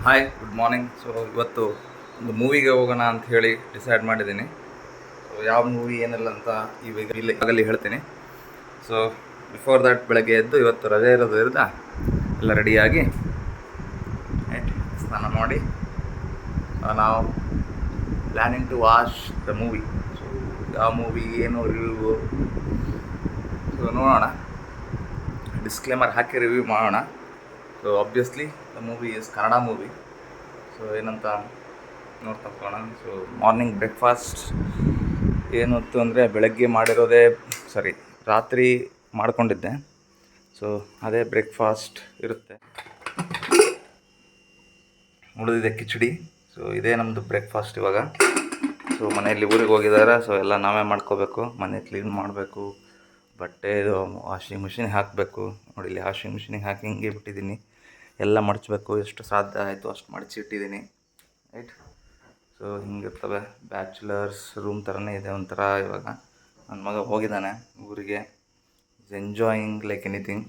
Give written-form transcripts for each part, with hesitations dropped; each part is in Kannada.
Hi, good morning. ಸೊ ಇವತ್ತು ಒಂದು ಮೂವಿಗೆ ಹೋಗೋಣ ಅಂತ ಹೇಳಿ ಡಿಸೈಡ್ ಮಾಡಿದ್ದೀನಿ. ಸೊ ಯಾವ ಮೂವಿ ಏನಿಲ್ಲ ಅಂತ ಆಗಲಿ ಹೇಳ್ತೀನಿ. ಸೊ ಬಿಫೋರ್ ದ್ಯಾಟ್ ಬೆಳಗ್ಗೆ ಎದ್ದು ಇವತ್ತು ರಜೆ ಇರೋದ್ರಿಂದ ಎಲ್ಲ ರೆಡಿಯಾಗಿ ಸ್ನಾನ ಮಾಡಿ ನಾವು planning to watch the movie. So ಯಾವ ಮೂವಿ ಏನು ರಿವ್ಯೂ ಸೊ ನೋಡೋಣ, ಡಿಸ್ಕ್ಲೇಮರ್ ಹಾಕಿ ರಿವ್ಯೂ ಮಾಡೋಣ. So obviously the movie is Kannada movie. So ಏನಂತ ನೋಡ್ತಾ ಹೋಗೋಣ. ಸೊ ಮಾರ್ನಿಂಗ್ ಬ್ರೇಕ್ಫಾಸ್ಟ್ ಏನಿತ್ತು ಅಂದರೆ ಬೆಳಗ್ಗೆ ಮಾಡಿರೋದೇ ರಾತ್ರಿ ಮಾಡ್ಕೊಂಡಿದ್ದೆ. ಸೊ ಅದೇ ಬ್ರೇಕ್ಫಾಸ್ಟ್ ಇರುತ್ತೆ, ಉಳಿದಿದೆ ಕಿಚಡಿ. ಸೊ ಇದೇ ನಮ್ಮದು ಬ್ರೇಕ್ಫಾಸ್ಟ್ ಇವಾಗ. ಸೊ ಮನೆಯಲ್ಲಿ ಊರಿಗೆ ಹೋಗಿದ್ದಾರೆ, ಸೊ ಎಲ್ಲ ನಾವೇ ಮಾಡ್ಕೋಬೇಕು. ಮನೆ ಕ್ಲೀನ್ ಮಾಡಬೇಕು, ಬಟ್ಟೆ ಇದು ವಾಷಿಂಗ್ ಮಿಷಿನಿಗೆ ಹಾಕಬೇಕು. ನೋಡಿ, ಇಲ್ಲಿ ವಾಷಿಂಗ್ ಮಿಷಿನಿಗೆ ಹಾಕಿ ಹಿಂಗೆ ಬಿಟ್ಟಿದ್ದೀನಿ. ಎಲ್ಲ ಮಡಚಬೇಕು, ಎಷ್ಟು ಸಾಧ್ಯ ಆಯಿತು ಅಷ್ಟು ಮಡಚಿ ಇಟ್ಟಿದ್ದೀನಿ, ರೈಟ್. ಸೊ ಹಿಂಗಿರ್ತವೆ, ಬ್ಯಾಚುಲರ್ಸ್ ರೂಮ್ ಥರನೇ ಇದೆ ಒಂಥರ. ಇವಾಗ ನನ್ನ ಮಗ ಹೋಗಿದ್ದಾನೆ ಊರಿಗೆ, ಈಸ್ ಎಂಜಾಯಿಂಗ್ ಲೈಕ್ ಎನಿಥಿಂಗ್.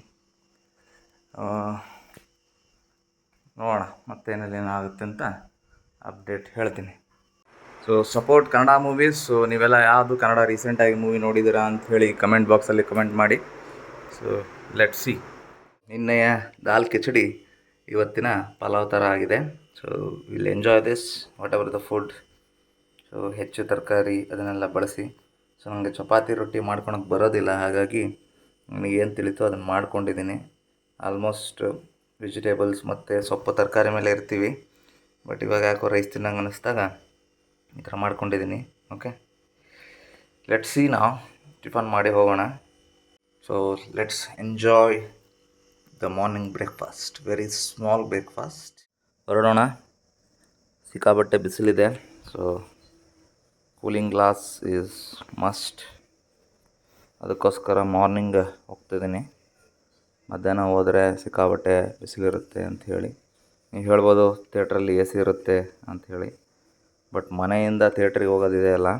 ನೋಡೋಣ ಮತ್ತೇನಲ್ಲಿ ಏನಾಗುತ್ತೆ ಅಂತ ಅಪ್ಡೇಟ್ ಹೇಳ್ತೀನಿ. So support Kannada movies. So ನೀವೆಲ್ಲ ಯಾವುದು ಕನ್ನಡ ರೀಸೆಂಟಾಗಿ ಮೂವಿ ನೋಡಿದ್ದೀರಾ ಅಂತ ಹೇಳಿ ಕಮೆಂಟ್ ಬಾಕ್ಸಲ್ಲಿ ಕಮೆಂಟ್ ಮಾಡಿ. So let see. ನಿನ್ನೆಯ ದಾಲ್ ಕಿಚಡಿ ಇವತ್ತಿನ ಪಲಾವ್ ಥರ ಆಗಿದೆ. So will enjoy this what ever the food. So ಹೆಚ್ಚು ತರಕಾರಿ ಅದನ್ನೆಲ್ಲ ಬಳಸಿ. ಸೊ ನನಗೆ ಚಪಾತಿ ರೊಟ್ಟಿ ಮಾಡ್ಕೊಳಕ್ಕೆ ಬರೋದಿಲ್ಲ, ಹಾಗಾಗಿ ನನಗೆ ಏನು ತಿಳಿತೋ ಅದನ್ನು ಮಾಡ್ಕೊಂಡಿದ್ದೀನಿ. ಆಲ್ಮೋಸ್ಟ್ ವೆಜಿಟೇಬಲ್ಸ್ ಮತ್ತು ಸೊಪ್ಪು ತರಕಾರಿ ಮೇಲೆ ಇರ್ತೀವಿ, ಬಟ್ ಇವಾಗ ಯಾಕೋ ರೈಸ್ ತಿನ್ನಂಗೆ ಅನ್ನಿಸ್ದಾಗ ಈ ಥರ ಮಾಡ್ಕೊಂಡಿದ್ದೀನಿ. Okay, let's see. ನಾವು ಟಿಫನ್ ಮಾಡಿ ಹೋಗೋಣ. So let's enjoy the morning breakfast, very small breakfast. ಹೊರಡೋಣ. ಸಿಕ್ಕಾಬಟ್ಟೆ ಬಿಸಿಲಿದೆ, so cooling glass is must. ಅದಕ್ಕೋಸ್ಕರ ಮಾರ್ನಿಂಗ್ ಹೋಗ್ತಿದ್ದೀನಿ. ಮಧ್ಯಾಹ್ನ ಹೋದರೆ ಸಿಕ್ಕಾಬಟ್ಟೆ ಬಿಸಿಲಿರುತ್ತೆ ಅಂಥೇಳಿ. ನೀವು ಹೇಳ್ಬೋದು ಥಿಯೇಟ್ರಲ್ಲಿ ಎ ಸಿ ಇರುತ್ತೆ ಅಂಥೇಳಿ, ಬಟ್ ಮನೆಯಿಂದ ಥಿಯೇಟ್ರಿಗೆ ಹೋಗೋದಿದೆಯಲ್ಲ,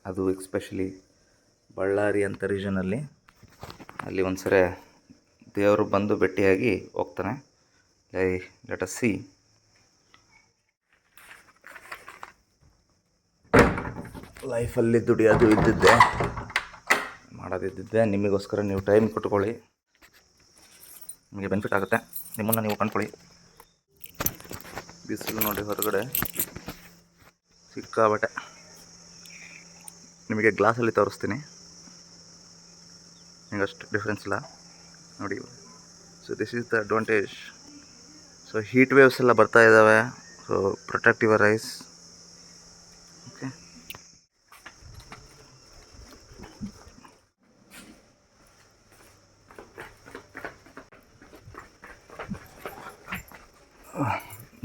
ಅದು ಎಕ್ಸ್ಪೆಷಲಿ ಬಳ್ಳಾರಿ ಅಂತ ರೀಜನಲ್ಲಿ, ಅಲ್ಲಿ ಒಂದು ಸರಿ ದೇವರು ಬಂದು ಭೇಟಿಯಾಗಿ ಹೋಗ್ತಾನೆ. Let us see. ಲೈಫಲ್ಲಿ ದುಡಿಯೋದು ಇದ್ದಿದ್ದೆ, ಮಾಡೋದಿದ್ದಿದ್ದೆ. ನಿಮಗೋಸ್ಕರ ನೀವು ಟೈಮ್ ಕೊಟ್ಕೊಳ್ಳಿ, ನಿಮಗೆ ಬೆನಿಫಿಟ್ ಆಗುತ್ತೆ. ನಿಮ್ಮನ್ನು ನೀವು ಕಂಡ್ಕೊಳ್ಳಿ. ಬಿಸಿಲು ನೋಡಿ ಹೊರಗಡೆ ಸಿಕ್ಕಾಬಟ್ಟೆ. ನಿಮಗೆ ಗ್ಲಾಸಲ್ಲಿ ತೋರಿಸ್ತೀನಿ, ನಿಮಗಷ್ಟು ಡಿಫ್ರೆನ್ಸ್ ಇಲ್ಲ ನೋಡಿ. So this is the advantage. So heat waves ಎಲ್ಲ ಬರ್ತಾ ಇದ್ದಾವೆ. So protect your eyes. Okay,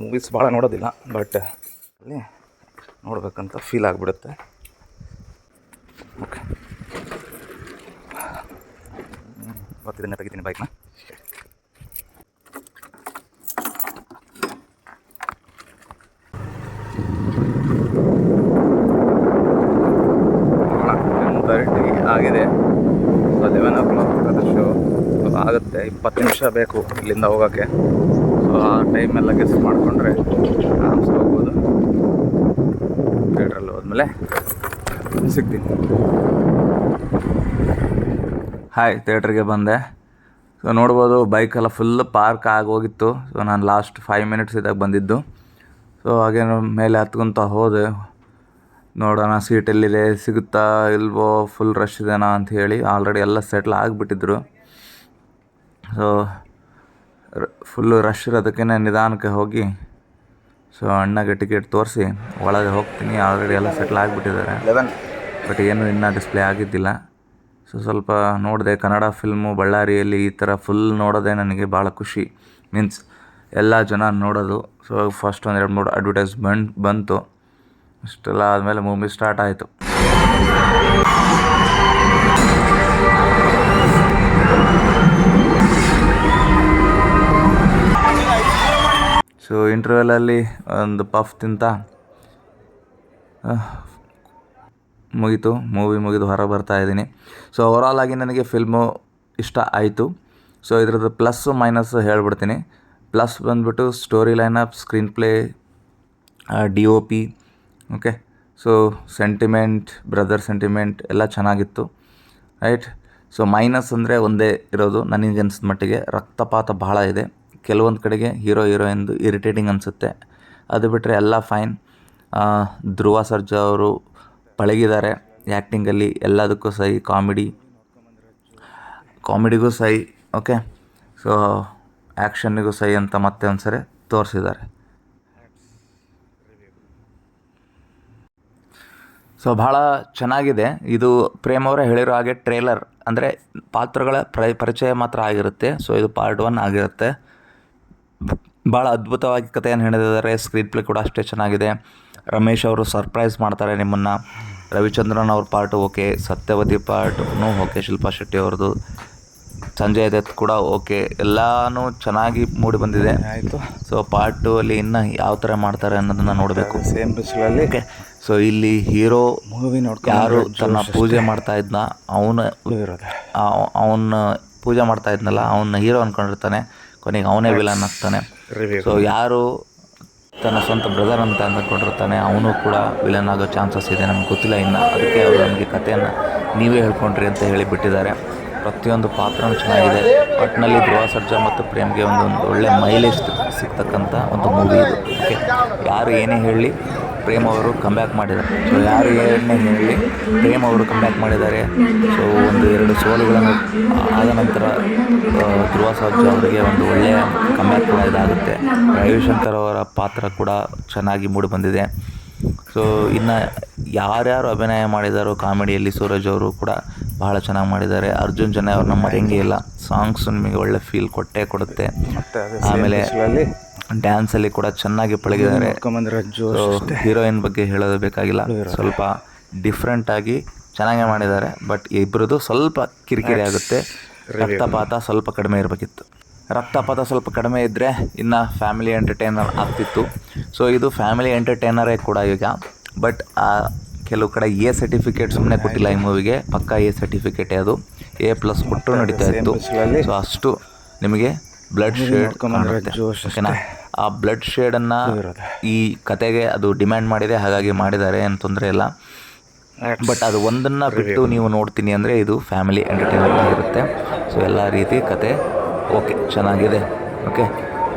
movies ಭಾಳ ನೋಡೋದಿಲ್ಲ, ಬಟ್ ಅಲ್ಲಿ ನೋಡ್ಬೇಕಂತ ಫೀಲ್ ಆಗಿಬಿಡುತ್ತೆ. ಓಕೆ, ಬರ್ತಿದ್ದೀನಿ, ತೆಗಿತೀನಿ ಬೈಕ್ನ. ಆಗಿದೆ. ಸೊ 11 o'clock ಅದು ಶೋ. ಸೊ ಆಗುತ್ತೆ, 20 ನಿಮಿಷ ಬೇಕು ಇಲ್ಲಿಂದ ಹೋಗೋಕ್ಕೆ. ಸೊ ಆ ಟೈಮೆಲ್ಲ ಗೆಸ್ ಮಾಡಿಕೊಂಡ್ರೆ ಆರಾಮ್ಸೆ ಹೋಗ್ಬೋದು. ಥಿಯೇಟ್ರಲ್ಲಿ ಹೋದ್ಮೇಲೆ ಸಿಗ್ತೀನಿ. ಹಾಯ್, ಥಿಯೇಟ್ರಿಗೆ ಬಂದೆ. ಸೊ ನೋಡ್ಬೋದು ಬೈಕೆಲ್ಲ ಫುಲ್ ಪಾರ್ಕ್ ಆಗೋಗಿತ್ತು. ಸೊ ನಾನು ಲಾಸ್ಟ್ 5 minutes ಇದ್ದಾಗ ಬಂದಿದ್ದು. ಸೊ ಹಾಗೆ ಮೇಲೆ ಹತ್ಕೊತ ಹೋದೆ, ನೋಡೋಣ ಸೀಟ್ ಎಲ್ಲಿದೆ, ಸಿಗುತ್ತಾ ಇಲ್ವೋ, ಫುಲ್ ರಶ್ ಇದೆನಾ ಅಂತ ಹೇಳಿ. ಆಲ್ರೆಡಿ ಎಲ್ಲ ಸೆಟ್ಲ್ ಆಗಿಬಿಟ್ಟಿದ್ರು. ಸೊ ಫುಲ್ಲು ರಶ್ ಇರೋದಕ್ಕೆ ನಿಧಾನಕ್ಕೆ ಹೋಗಿ ಸೊ ಅಣ್ಣಗೆ ಟಿಕೆಟ್ ತೋರಿಸಿ ಒಳಗೆ ಹೋಗ್ತೀನಿ. ಆಲ್ರೆಡಿ ಎಲ್ಲ ಸೆಟ್ಲ್ ಆಗಿಬಿಟ್ಟಿದ್ದಾರೆ, ಬಟ್ ಏನು ಇನ್ನೂ ಡಿಸ್ಪ್ಲೇ ಆಗಿದ್ದಿಲ್ಲ. ಸೊ ಸ್ವಲ್ಪ ನೋಡಿದೆ ಕನ್ನಡ ಫಿಲ್ಮು ಬಳ್ಳಾರಿಯಲ್ಲಿ ಈ ಥರ ಫುಲ್ ನೋಡೋದೇ ನನಗೆ ಭಾಳ ಖುಷಿ. ಮೀನ್ಸ್ ಎಲ್ಲ ಜನ ನೋಡೋದು. ಸೊ ಫಸ್ಟ್ 1-2-3 ಅಡ್ವರ್ಟೈಸ್ಮೆಂಟ್ ಬಂತು. ಅಷ್ಟೆಲ್ಲ ಆದಮೇಲೆ ಮೂವಿ ಸ್ಟಾರ್ಟ್ ಆಯಿತು. ಸೊ ಇಂಟರ್ವೆಲಲ್ಲಿ ಒಂದು ಪಫ್ ತಿಂತ ಮುಗೀತು. ಮೂವಿ ಮುಗಿದು ಹೊರ ಬರ್ತಾಯಿದ್ದೀನಿ. ಸೊ ಓವರಾಲ್ ಆಗಿ ನನಗೆ ಫಿಲ್ಮು ಇಷ್ಟ ಆಯಿತು. ಸೊ ಇದ್ರದ್ದು ಪ್ಲಸ್ಸು ಮೈನಸ್ಸು ಹೇಳ್ಬಿಡ್ತೀನಿ. ಪ್ಲಸ್ ಬಂದುಬಿಟ್ಟು story lineup, screen play, DOP, okay. So sentiment, brother sentiment ಎಲ್ಲ ಚೆನ್ನಾಗಿತ್ತು, ರೈಟ್. ಸೊ ಮೈನಸ್ ಅಂದರೆ ಒಂದೇ ಇರೋದು ನನಗೆ ಅನಿಸಿದ ಮಟ್ಟಿಗೆ, ರಕ್ತಪಾತ ಬಹಳ ಇದೆ. ಕೆಲವೊಂದು ಕಡೆಗೆ ಹೀರೋಯಿನ್ದು ಇರಿಟೇಟಿಂಗ್ ಅನಿಸುತ್ತೆ. ಅದು ಬಿಟ್ಟರೆ ಎಲ್ಲ ಫೈನ್. ಧ್ರುವ ಸರ್ಜಾ ಅವರು ಪಳಗಿದ್ದಾರೆ ಆ್ಯಕ್ಟಿಂಗಲ್ಲಿ, ಎಲ್ಲದಕ್ಕೂ ಸೈ. ಕಾಮಿಡಿಗೂ ಸೈ, ಓಕೆ. ಸೊ ಆ್ಯಕ್ಷನ್ನಿಗೂ ಸೈ ಅಂತ ಮತ್ತೆ ಒಂದು ಸರಿ ತೋರಿಸಿದ್ದಾರೆ. ಸೊ ಭಾಳ ಚೆನ್ನಾಗಿದೆ ಇದು. ಪ್ರೇಮ್ ಅವರೇ ಹೇಳಿರೋ ಹಾಗೆ ಟ್ರೇಲರ್ ಅಂದರೆ ಪಾತ್ರಗಳ ಪರಿಚಯ ಮಾತ್ರ ಆಗಿರುತ್ತೆ. ಸೊ ಇದು ಪಾರ್ಟ್ 1 ಆಗಿರುತ್ತೆ. ಭಾಳ ಅದ್ಭುತವಾಗಿ ಕಥೆಯನ್ನು ಹೇಳಿದ್ದಾರೆ. ಸ್ಕ್ರೀನ್ ಪ್ಲೇ ಕೂಡ ಅಷ್ಟೇ ಚೆನ್ನಾಗಿದೆ. ರಮೇಶ್ ಅವರು ಸರ್ಪ್ರೈಸ್ ಮಾಡ್ತಾರೆ ನಿಮ್ಮನ್ನು. ರವಿಚಂದ್ರನ್ ಅವ್ರ ಪಾರ್ಟು ಓಕೆ, ಸತ್ಯವತಿ ಪಾರ್ಟ್ನು ಓಕೆ, ಶಿಲ್ಪಾ ಶೆಟ್ಟಿ ಅವ್ರದ್ದು, ಸಂಜಯ್ ದತ್ ಕೂಡ ಓಕೆ, ಎಲ್ಲನೂ ಚೆನ್ನಾಗಿ ಮೂಡಿ ಬಂದಿದೆ. ಆಯಿತು. ಸೊ ಪಾರ್ಟ್ 2 ಅಲ್ಲಿ ಇನ್ನು ಯಾವ ಥರ ಮಾಡ್ತಾರೆ ಅನ್ನೋದನ್ನು ನೋಡಬೇಕು. ಸೇಮ್ ಬಿಸಿಲಲ್ಲಿ ಓಕೆ. ಸೊ ಇಲ್ಲಿ ಹೀರೋ ಮೂವಿ ಯಾರು ತನ್ನ ಪೂಜೆ ಮಾಡ್ತಾ ಇದ್ನ, ಅವನ ಪೂಜೆ ಮಾಡ್ತಾ ಇದ್ನಲ್ಲ, ಅವನ್ನ ಹೀರೋ ಅಂದ್ಕೊಂಡಿರ್ತಾನೆ, ಕೊನೆಗೆ ಅವನೇ ವಿಲನ್ ಆಗ್ತಾನೆ. ಸೊ ಯಾರು ತನ್ನ ಸ್ವಂತ ಬ್ರದರ್ ಅಂತ ಅಂದ್ಕೊಂಡಿರ್ತಾನೆ, ಅವನು ಕೂಡ ವಿಲನ್ ಆಗೋ ಚಾನ್ಸಸ್ ಇದೆ. ನಮ್ಗೆ ಗೊತ್ತಿಲ್ಲ ಇನ್ನು, ಅದಕ್ಕೆ ಅವರು ನಮಗೆ ಕಥೆಯನ್ನು ನೀವೇ ಹೇಳ್ಕೊಂಡ್ರಿ ಅಂತ ಹೇಳಿ ಬಿಟ್ಟಿದ್ದಾರೆ. ಪ್ರತಿಯೊಂದು ಪಾತ್ರನೂ ಚೆನ್ನಾಗಿದೆ. ಒಟ್ಟಿನಲ್ಲಿ ಧ್ರುವ ಸರ್ಜಾ ಮತ್ತು ಪ್ರೇಮ್ಗೆ ಒಂದು ಒಳ್ಳೆ ಮೈಲೇಜ್ ಸಿಗ್ತಕ್ಕಂಥ ಒಂದು ಮೂವಿ ಇದು, ಓಕೆ. ಯಾರು ಏನೇ ಹೇಳಲಿ ಪ್ರೇಮ್ ಅವರು ಕಮ್ಬ್ಯಾಕ್ ಮಾಡಿದ್ದಾರೆ. ಸೊ ಯಾರು ಏನೇ ಹೇಳಲಿ ಪ್ರೇಮ್ ಅವರು ಕಮ್ಬ್ಯಾಕ್ ಮಾಡಿದ್ದಾರೆ. ಸೊ 1-2 ಸೋಲುಗಳನ್ನು ಆದ ನಂತರ ಧ್ರುವ ಸರ್ಜಾ ಅವರಿಗೆ ಒಂದು ಒಳ್ಳೆಯ ಕಮ್ಬ್ಯಾಕ್ ಕೂಡ ಇದಾಗುತ್ತೆ. ರವಿಶಂಕರ್ ಅವರ ಪಾತ್ರ ಕೂಡ ಚೆನ್ನಾಗಿ ಮೂಡಿ ಬಂದಿದೆ. ಸೊ ಇನ್ನು ಯಾರ್ಯಾರು ಅಭಿನಯ ಮಾಡಿದಾರೋ ಕಾಮಿಡಿಯಲ್ಲಿ, ಸೂರಜ್ ಅವರು ಕೂಡ ಬಹಳ ಚೆನ್ನಾಗಿ ಮಾಡಿದ್ದಾರೆ. ಅರ್ಜುನ್ ಜನ ಅವ್ರನ್ನ ಮರೆಯಂಗೆ ಇಲ್ಲ. ಸಾಂಗ್ಸ್ ನಿಮಗೆ ಒಳ್ಳೆ ಫೀಲ್ ಕೊಡುತ್ತೆ. ಆಮೇಲೆ ಡ್ಯಾನ್ಸಲ್ಲಿ ಕೂಡ ಚೆನ್ನಾಗಿ ಪಳಗಿದ್ದಾರೆ. ಹೀರೋಯಿನ್ ಬಗ್ಗೆ ಹೇಳೋದು ಬೇಕಾಗಿಲ್ಲ, ಸ್ವಲ್ಪ ಡಿಫ್ರೆಂಟಾಗಿ ಚೆನ್ನಾಗೇ ಮಾಡಿದ್ದಾರೆ. ಬಟ್ ಇಬ್ಬರದು ಸ್ವಲ್ಪ ಕಿರಿಕಿರಿ ಆಗುತ್ತೆ. ರಕ್ತಪಾತ ಸ್ವಲ್ಪ ಕಡಿಮೆ ಇರಬೇಕಿತ್ತು. ರಕ್ತಪಾತ ಸ್ವಲ್ಪ ಕಡಿಮೆ ಇದ್ದರೆ ಇನ್ನು ಫ್ಯಾಮಿಲಿ ಎಂಟರ್ಟೈನರ್ ಆಗ್ತಿತ್ತು. ಸೊ ಇದು ಫ್ಯಾಮಿಲಿ ಎಂಟರ್ಟೈನರೇ ಕೂಡ ಈಗ. ಬಟ್ ಕೆಲವು ಕಡೆ A ಸರ್ಟಿಫಿಕೇಟ್ ಸುಮ್ಮನೆ ಕೊಟ್ಟಿಲ್ಲ ಈ ಮೂವಿಗೆ. ಪಕ್ಕಾ A ಸರ್ಟಿಫಿಕೇಟೇ ಅದು. A+ ಕೊಟ್ಟರು ನಡೀತಾ ಇತ್ತು. ಸೊ ಅಷ್ಟು ನಿಮಗೆ ಬ್ಲಡ್ ಶೇಡ್ ಕಾಣುತ್ತೆ, ಓಕೆನಾ. ಆ ಬ್ಲಡ್ ಶೇಡನ್ನು ಈ ಕತೆಗೆ ಅದು ಡಿಮ್ಯಾಂಡ್ ಮಾಡಿದೆ, ಹಾಗಾಗಿ ಮಾಡಿದ್ದಾರೆ, ಏನು ತೊಂದರೆ ಇಲ್ಲ. ಬಟ್ ಅದು ಒಂದನ್ನು ಬಿಟ್ಟು ನೀವು ನೋಡ್ತೀನಿ ಅಂದರೆ ಇದು ಫ್ಯಾಮಿಲಿ ಎಂಟರ್ಟೈನರ್ ಆಗಿರುತ್ತೆ. ಸೊ ಎಲ್ಲ ರೀತಿ ಕತೆ ಓಕೆ, ಚೆನ್ನಾಗಿದೆ, ಓಕೆ.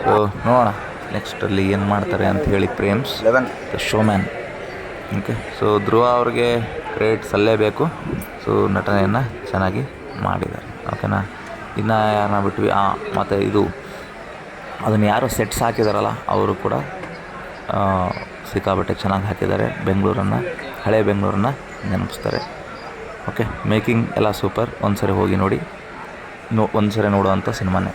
ಸೊ ನೋಡೋಣ ನೆಕ್ಸ್ಟಲ್ಲಿ ಏನು ಮಾಡ್ತಾರೆ ಅಂತ ಹೇಳಿ. Prem's the showman, okay. So Dhruva ಅವ್ರಿಗೆ ಕ್ರೆಡಿಟ್ ಸಲ್ಲೇಬೇಕು. ಸೊ ನಟನೆಯನ್ನು ಚೆನ್ನಾಗಿ ಮಾಡಿದ್ದಾರೆ, ಓಕೆನಾ. ಇನ್ನು ಯಾರನ್ನ ಬಿಟ್ವಿ, ಮತ್ತು ಇದು ಅದನ್ನು ಯಾರು ಸೆಟ್ಸ್ ಹಾಕಿದಾರಲ್ಲ ಅವರು ಕೂಡ ಸಿಕ್ಕಾಬಟ್ಟೆ ಚೆನ್ನಾಗಿ ಹಾಕಿದ್ದಾರೆ. ಹಳೆ ಬೆಂಗಳೂರನ್ನು ನೆನಪಿಸ್ತಾರೆ, ಓಕೆ. ಮೇಕಿಂಗ್ ಎಲ್ಲ ಸೂಪರ್. ಒಂದು ಸರಿ ಹೋಗಿ ನೋಡಿ, ಒಂದು ಸರಿ ನೋಡುವಂಥ ಸಿನಿಮಾನೇ.